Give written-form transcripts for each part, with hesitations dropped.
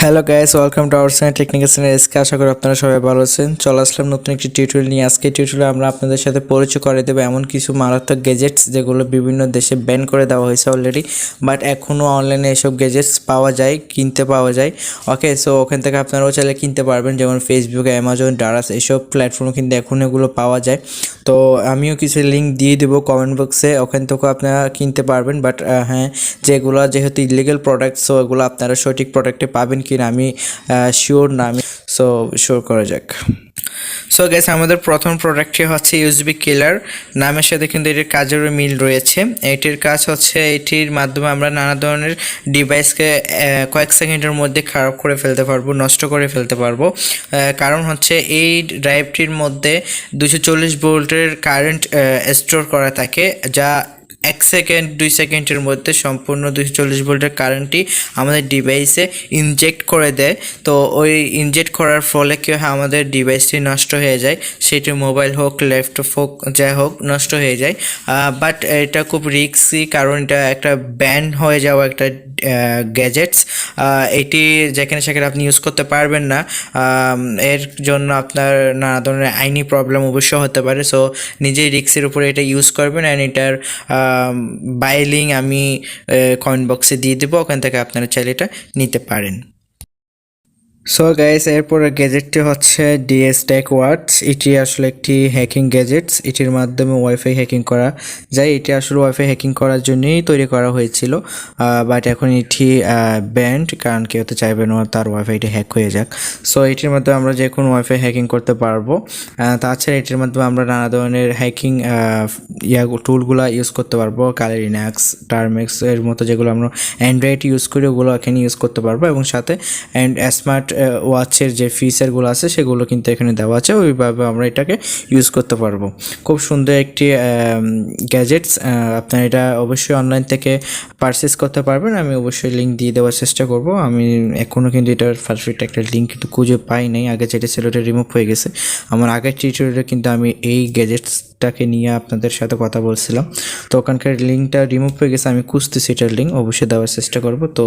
Hello guys, welcome to our channel technical channel SK. আশা করি আপনারা সবাই ভালো আছেন। চলে আসলাম নতুন একটি টিউটোরিয়াল নিয়ে। আজকে টিউটোরিয়ালে আমরা আপনাদের সাথে পরিচয় করে দেবো এমন কিছু মারাত্মক গ্যাজেটস যেগুলো বিভিন্ন দেশে ব্যান করে দেওয়া হয়েছে অলরেডি, বাট এখনও অনলাইনে এসব গ্যাজেটস পাওয়া যায়, কিনতে পাওয়া যায়। ওকে, সো ওখান থেকে আপনারাও চাইলে কিনতে পারবেন, যেমন ফেসবুক, অ্যামাজন, ডারাস এসব প্ল্যাটফর্মে কিন্তু এখন এগুলো পাওয়া যায়। তো আমিও কিছু লিঙ্ক দিয়ে দেবো কমেন্ট বক্সে, ওখান থেকেও আপনারা কিনতে পারবেন। বাট হ্যাঁ, যেগুলো যেহেতু ইলিগেল প্রোডাক্ট, সো এগুলো আপনারা সঠিক প্রোডাক্টে পাবেন কিনা আমি শিওর না। সো শিওর করা যাক। সো গ্যাস, আমাদের প্রথম প্রোডাক্টটি হচ্ছে ইউএসবি কিলার। নামের সাথে কিন্তু এটির কাজেরও মিল রয়েছে। এটির কাজ হচ্ছে এটির মাধ্যমে আমরা নানা ধরনের ডিভাইসকে কয়েক সেকেন্ডের মধ্যে খারাপ করে ফেলতে পারবো, নষ্ট করে ফেলতে পারবো। কারণ হচ্ছে এই ড্রাইভটির মধ্যে 240 ভোল্টের কারেন্ট স্টোর করা থাকে, যা 1 সেকেন্ড 2 সেকেন্ডের মধ্যে সম্পূর্ণ 240 ভোল্টের কারেন্টটি আমাদের ডিভাইসে ইনজেক্ট করে দেয়। তো ওই ইনজেক্ট করার ফলে কি হয়, আমাদের ডিভাইসটি নষ্ট হয়ে যায়। সেটি মোবাইল হোক, ল্যাপটপ হোক, যাই হোক, নষ্ট হয়ে যায়। বাট এটা খুব রিস্কি, কারণ এটা একটা ব্যান হয়ে যাওয়া একটা গ্যাজেটস। এটি যেখানে সেখানে আপনি ইউজ করতে পারবেন না। এর জন্য আপনার নানা ধরনের আইনি প্রবলেম অবশ্য হতে পারে। সো নিজেই রিস্কের উপরে এটা ইউজ করবেন। অ্যান্ড এটার বাই লিঙ্ক আমি কমেন্ট বক্সে দিয়ে দেবো, ওখান থেকে আপনারা চাইলে এটা নিতে পারেন। সো গাইস, এরপরে গ্যাজেটটি হচ্ছে ডিএস টেক ওয়াটস। এটি আসলে একটি হ্যাকিং গ্যাজেটস। এটির মাধ্যমে ওয়াইফাই হ্যাকিং করা যায়। এটি আসলে ওয়াইফাই হ্যাকিং করার জন্যই তৈরি করা হয়েছিল, বাট এখন এটি ব্যান্ড, কারণ কেউ তো চাইবে না তার ওয়াইফাইটি হ্যাক হয়ে যাক। সো এটির মাধ্যমে আমরা যে কোনো ওয়াইফাই হ্যাকিং করতে পারবো। তাছাড়া এটির মাধ্যমে আমরা নানা ধরনের হ্যাকিং টুলগুলো ইউজ করতে পারবো। লিনাক্স, টার্মেক্স এর মতো যেগুলো আমরা অ্যান্ড্রয়েড ইউজ করি, ওগুলো এখানে ইউজ করতে পারবো। এবং সাথে স্মার্ট ওয়াচের যে ফিচারগুলো আছে সেগুলো কিন্তু এখানে দেওয়া আছে, ওইভাবে আমরা এটাকে ইউজ করতে পারবো। খুব সুন্দর একটি গ্যাজেটস। আপনারা এটা অবশ্যই অনলাইন থেকে পারচেস করতে পারবেন। আমি অবশ্যই লিঙ্ক দিয়ে দেওয়ার চেষ্টা করব। আমি এখনও কিন্তু এটার পারফেক্ট একটা লিঙ্ক কিন্তু খুঁজে পাই নাই। আগে যেটা ছিল ওটা রিমুভ হয়ে গেছে। আমার আগের টিউটোরিয়ালে কিন্তু আমি এই গ্যাজেটসটাকে নিয়ে আপনাদের সাথে কথা বলছিলাম, তো ওখানকার লিঙ্কটা রিমুভ হয়ে গেছে। আমি খুঁজতেছি এটার লিঙ্ক, অবশ্যই দেওয়ার চেষ্টা করব। তো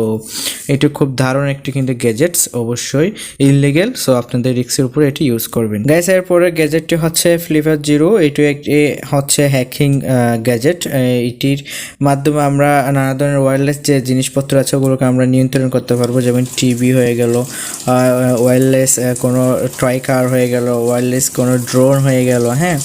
এটা খুব দারুণ একটি কিন্তু গ্যাজেটস, অবশ্যই ইললিগেল। সো আপনাদের রিস্কের উপরে এটি ইউজ করবেন। গ্যাস, এরপরে গ্যাজেটটি হচ্ছে ফ্লিপার জিরো। এটি একটি হচ্ছে হ্যাকিং গ্যাজেট। এটির মাধ্যমে আমরা নানা ধরনের ওয়্যারলেস যে জিনিসপত্র আছে ওগুলোকে আমরা নিয়ন্ত্রণ করতে পারবো, যেমন টিভি হয়ে গেল, ওয়্যারলেস কোনো টয় কার হয়ে গেল, ওয়্যারলেস কোনো ড্রোন হয়ে গেল, হ্যাঁ,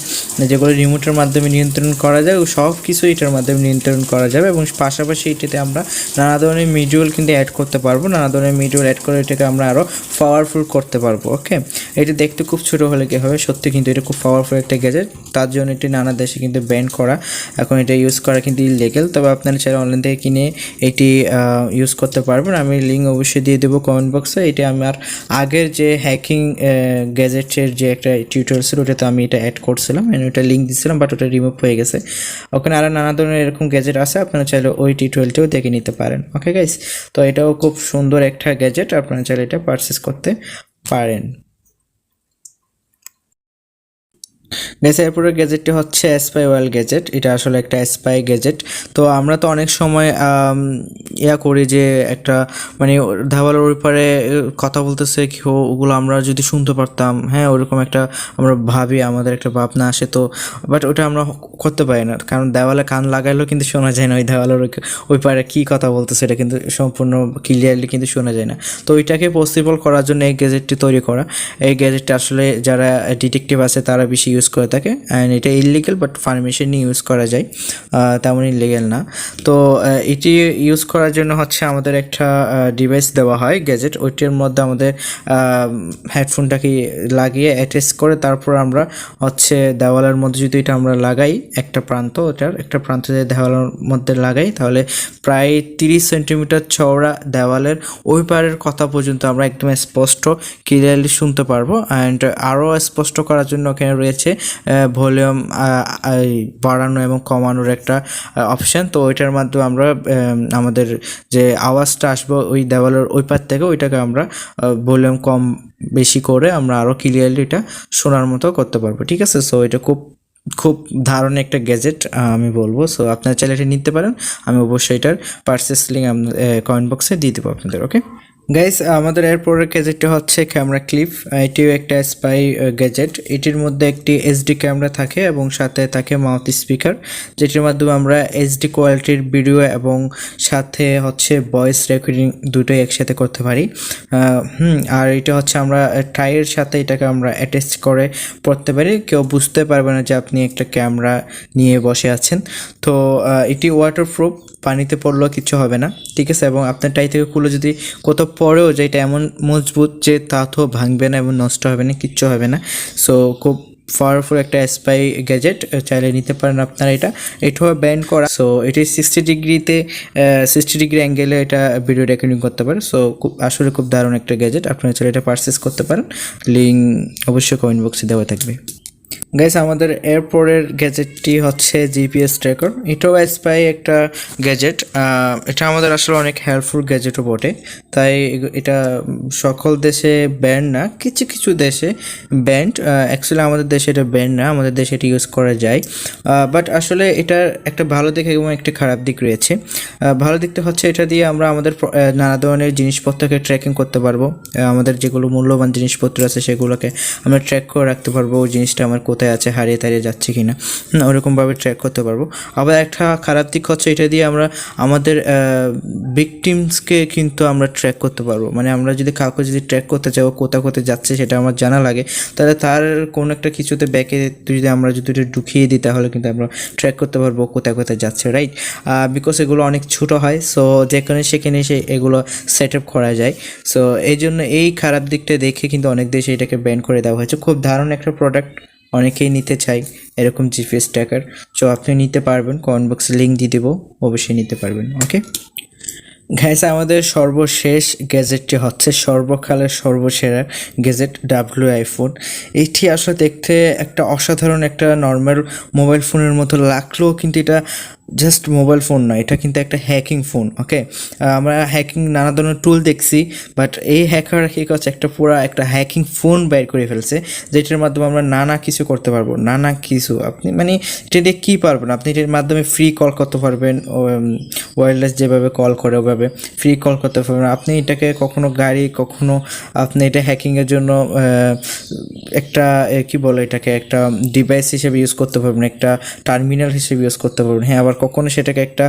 যেগুলো রিমোটের মাধ্যমে নিয়ন্ত্রণ করা যায়, সব কিছু এটার মাধ্যমে নিয়ন্ত্রণ করা যাবে। এবং পাশাপাশি এটিতে আমরা নানা ধরনের মিডিউল কিন্তু অ্যাড করতে পারবো। নানা ধরনের মিডিউল অ্যাড করে এটাকে আমরা আরও পাওয়ারফুল করতে পারবো। ওকে, এটি দেখতে খুব ছোটো হলে কী হবে, সত্যি কিন্তু এটা খুব পাওয়ারফুল একটা গ্যাজেট। তার জন্য এটি নানা দেশে কিন্তু ব্যান করা, এখন এটা ইউজ করা কিন্তু ইললিগেল। তবে আপনারা চাইলে অনলাইন থেকে কিনে এটি ইউজ করতে পারবেন। আমি লিঙ্ক অবশ্যই দিয়ে দেবো কমেন্ট বক্সে। এটি আমার আগের যে হ্যাকিং গ্যাজেটের যে একটা টিউটোরিয়াল ছিল, ওটাতে আমি এটা অ্যাড করছিলাম, ওটা লিঙ্ক দিয়েছিলাম, বাট ওটা রিমুভ হয়ে গেছে। ওখানে আরও নানা ধরনের এরকম গ্যাজেট আছে, আপনারা চাইলে ওই টিউটোরিয়ালটাও দেখে নিতে পারেন। ওকে গাইস, তো এটাও খুব সুন্দর একটা গ্যাজেট, আপনারা চাইলে এটা পারচেস করতে পারেন। গ্যাস, এরপরে গ্যাজেটটি হচ্ছে স্পাই ওয়াল গ্যাজেট। এটা আসলে একটা স্পাই গ্যাজেট। তো আমরা তো অনেক সময় করি যে একটা মানে ধাবালের ওই পারে কথা বলতেছে কেউ, ওগুলো আমরা যদি শুনতে পারতাম, হ্যাঁ, ওরকম একটা আমরা ভাবি, আমাদের একটা ভাবনা আসে। তো বাট ওটা আমরা করতে পারি না, কারণ দেওয়ালে কান লাগাইলেও কিন্তু শোনা যায় না ওই দেওয়ালের ওই পারে কী কথা বলতেছে, এটা কিন্তু সম্পূর্ণ ক্লিয়ারলি কিন্তু শোনা যায় না। তো ওইটাকে পসিবল করার জন্য এই গ্যাজেটটি তৈরি করা। এই গ্যাজেটটা আসলে যারা ডিটেকটিভ আছে তারা বেশি ইউজ করে থাকে। অ্যান্ড এটা ইললিগেল, বাট পারমিশন নিয়ে ইউজ করা যায়, তেমন ইললিগেল না। তো এটি ইউজ করার জন্য হচ্ছে আমাদের একটা ডিভাইস দেওয়া হয় গ্যাজেট, ওইটির মধ্যে আমাদের হেডফোনটাকে লাগিয়ে অ্যাটাচ করে তারপর আমরা হচ্ছে দেওয়ালের মধ্যে যদি এটা আমরা লাগাই, একটা প্রান্ত, ওটার একটা প্রান্ত যদি দেওয়ালের মধ্যে লাগাই, তাহলে প্রায় 30 সেন্টিমিটার চওড়া দেওয়ালের ওই পারের কথা পর্যন্ত আমরা একদম স্পষ্ট ক্লিয়ারলি শুনতে পারবো। অ্যান্ড আরও স্পষ্ট করার জন্য ওখানে রয়েছে ভলিউম বাড়ানো এবং কমানোর একটা অপশান। তো ওইটার মাধ্যমে আমরা আমাদের যে আওয়াজটা আসবে ওই দেওয়ালের ওই পার থেকে, ওইটাকে আমরা ভলিউম কম বেশি করে আমরা আরও ক্লিয়ারলি এটা শোনার মতো করতে পারবো। ঠিক আছে, সো এটা খুব খুব দারুণ একটা গ্যাজেট আমি বলবো। সো আপনারা চাইলে এটা নিতে পারেন। আমি অবশ্যই এটার পারচেস লিঙ্ক কমেন্ট বক্সে দিয়ে দেবো আপনাদের। ওকে। গাইস, আমাদের এরপরের গ্যাজেটটি হচ্ছে ক্যামেরা ক্লিপ। এটিও একটা স্পাই গ্যাজেট। এটির মধ্যে একটি এইচডি ক্যামেরা থাকে এবং সাথে থাকে মাউথ স্পিকার, যেটির মাধ্যমে আমরা এইচডি কোয়ালিটির ভিডিও এবং সাথে হচ্ছে ভয়েস রেকর্ডিং দুটোই একসাথে করতে পারি। আর এটা হচ্ছে আমরা টাইয়ের সাথে এটাকে আমরা অ্যাটাচ করে পড়তে পারি, কেউ বুঝতে পারবে না যে আপনি একটা ক্যামেরা নিয়ে বসে আছেন। তো এটি ওয়াটারপ্রুফ, পানিতে পড়লেও কিছু হবে না, ঠিক আছে। এবং আপনার টাই থেকে খুলে যদি কোথাও পড়েও যায়, এটা এমন মজবুত যে তা তো ভাঙবে না এবং নষ্ট হবে না, কিচ্ছু হবে না। সো খুব পাওয়ারফুল একটা স্পাই গ্যাজেট, চাইলে নিতে পারেন আপনারা। এটাও ব্যান্ড করা। সো এটি 60 ডিগ্রি অ্যাঙ্গেলে এটা ভিডিও রেকর্ডিং করতে পারে। সো আসলে খুব দারুণ একটা গ্যাজেট, আপনারা চাইলে এটা পারচেস করতে পারেন। লিঙ্ক অবশ্যই কমেন্ট বক্সে দেওয়া থাকবে। গাইস, আমাদের এরপরের গ্যাজেটটি হচ্ছে জিপিএস ট্র্যাকার। এটাও স্পাই একটা গ্যাজেট। এটা আমাদের আসলে অনেক হেল্পফুল গ্যাজেটও বটে, তাই এটা সকল দেশে ব্যান্ড না, কিছু কিছু দেশে ব্যান্ড। অ্যাকচুয়ালি আমাদের দেশে এটা ব্যান্ড না, আমাদের দেশে এটা ইউজ করা যায়। বাট আসলে এটার একটা ভালো দিক এবং একটা খারাপ দিক রয়েছে। ভালো দিকটা হচ্ছে এটা দিয়ে আমরা আমাদের নানা ধরনের জিনিসপত্রকে ট্র্যাকিং করতে পারবো। আমাদের যেগুলো মূল্যবান জিনিসপত্র আছে সেগুলোকে আমরা ট্র্যাক করে রাখতে পারবো, ওই জিনিসটা আমার কোথায় আছে, হারিয়ে তাড়িয়ে যাচ্ছে কি না, ওরকমভাবে ট্র্যাক করতে পারবো। আবার একটা খারাপ দিক হচ্ছে এটা দিয়ে আমরা আমাদের ভিকটিমসকে কিন্তু আমরা ট্র্যাক করতে পারবো। মানে আমরা যদি কাউকে যদি ট্র্যাক করতে চাই, ও কোথায় কোথায় যাচ্ছে সেটা আমার জানা লাগে, তাহলে তার কোনো একটা কিছুতে ব্যাকে যদি আমরা যদি এটা ঢুকিয়ে দিই, তাহলে কিন্তু আমরা ট্র্যাক করতে পারবো কোথায় কোথায় যাচ্ছে, রাইট। বিকজ এগুলো অনেক ছোটো হয়, সো যেখানে সেখানে এসে এগুলো সেট আপ করা যায়। সো এই জন্য এই খারাপ দিকটা দেখে কিন্তু অনেক দেশে এটাকে ব্যান করে দেওয়া হয়েছে। খুব দারুণ একটা প্রোডাক্ট, অনেকেই নিতে চাই এরকম জিপিএস ট্র্যাকার। সো আপনি নিতে পারবেন, কমেন্ট বক্সে লিঙ্ক দিয়ে দেবো, অবশ্যই নিতে পারবেন। ওকে গাইস, আমাদের সর্বশেষ গ্যাজেটটি হচ্ছে সর্বকালের সর্বসেরা গ্যাজেট, আইফোন। এইটি আসলে দেখতে একটা অসাধারণ একটা নর্মাল মোবাইল ফোনের মতো লাগলেও কিন্তু এটা জাস্ট মোবাইল ফোন নয়, এটা কিন্তু একটা হ্যাকিং ফোন। ওকে, আমরা হ্যাকিং নানা ধরনের টুল দেখছি, বাট এই হ্যাকার কি করছে, একটা পুরো একটা হ্যাকিং ফোন বের করে ফেলছে, যেটার মাধ্যমে আমরা নানা কিছু করতে পারবো, নানা কিছু। আপনি মানে এটা দিয়ে কী পারবেন, আপনি এটার মাধ্যমে ফ্রি কল করতে পারবেন, ওয়্যারলেস যেভাবে কল করে ওভাবে ফ্রি কল করতে পারবেন। আপনি এটাকে কখনো গাড়ি, কখনো আপনি এটা হ্যাকিংয়ের জন্য একটা কি বলে এটাকে, একটা ডিভাইস হিসেবে ইউজ করতে পারবেন, একটা টার্মিনাল হিসেবে ইউজ করতে পারবেন। হ্যাঁ, আবার কখনো সেটাকে একটা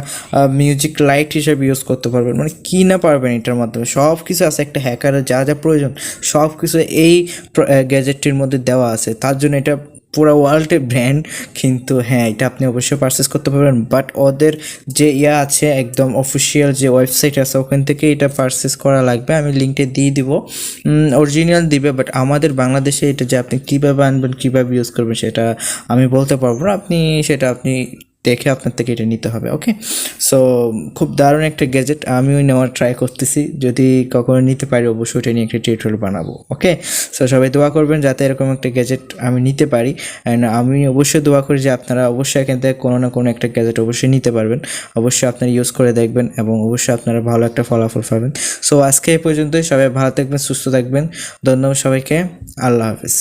মিউজিক লাইট হিসেবে ইউজ করতে পারবেন। মানে কী না পারবেন এটার মাধ্যমে, সব কিছু আছে। একটা হ্যাকারের যা যা প্রয়োজন সব কিছু এই গ্যাজেটটির মধ্যে দেওয়া আছে, তার জন্য এটা পুরো ওয়ার্ল্ডে ব্র্যান্ড। কিন্তু হ্যাঁ, এটা আপনি অবশ্যই পারচেস করতে পারবেন, বাট ওদের যে আছে একদম অফিসিয়াল যে ওয়েবসাইট আছে, ওখান থেকে এটা পারচেস করা লাগবে। আমি লিঙ্কটা দিয়ে দিব, অরিজিনাল দিবে, বাট আমাদের বাংলাদেশে এটা যে আপনি কীভাবে আনবেন, কীভাবে ইউজ করবেন সেটা আমি বলতে পারবো না। আপনি দেখে আপনার থেকে এটা নিতে হবে। ওকে, সো খুব দারুণ একটা গ্যাজেট, আমিও নেওয়ার ট্রাই করতেছি, যদি কখনো নিতে পারি অবশ্যই এটা নিয়ে একটা টিউটোরিয়াল বানাবো। ওকে, সো সবাই দোয়া করবেন যাতে এরকম একটা গ্যাজেট আমি নিতে পারি। অ্যান্ড আমি অবশ্যই দোয়া করি যে আপনারা অবশ্যই এখান থেকে কোনো না কোনো একটা গ্যাজেট অবশ্যই নিতে পারবেন। অবশ্যই আপনারা ইউজ করে দেখবেন এবং অবশ্যই আপনারা ভালো একটা ফলাফল পাবেন। সো আজকে এই পর্যন্তই, সবাই ভালো থাকবেন, সুস্থ থাকবেন। ধন্যবাদ সবাইকে, আল্লাহ হাফিজ।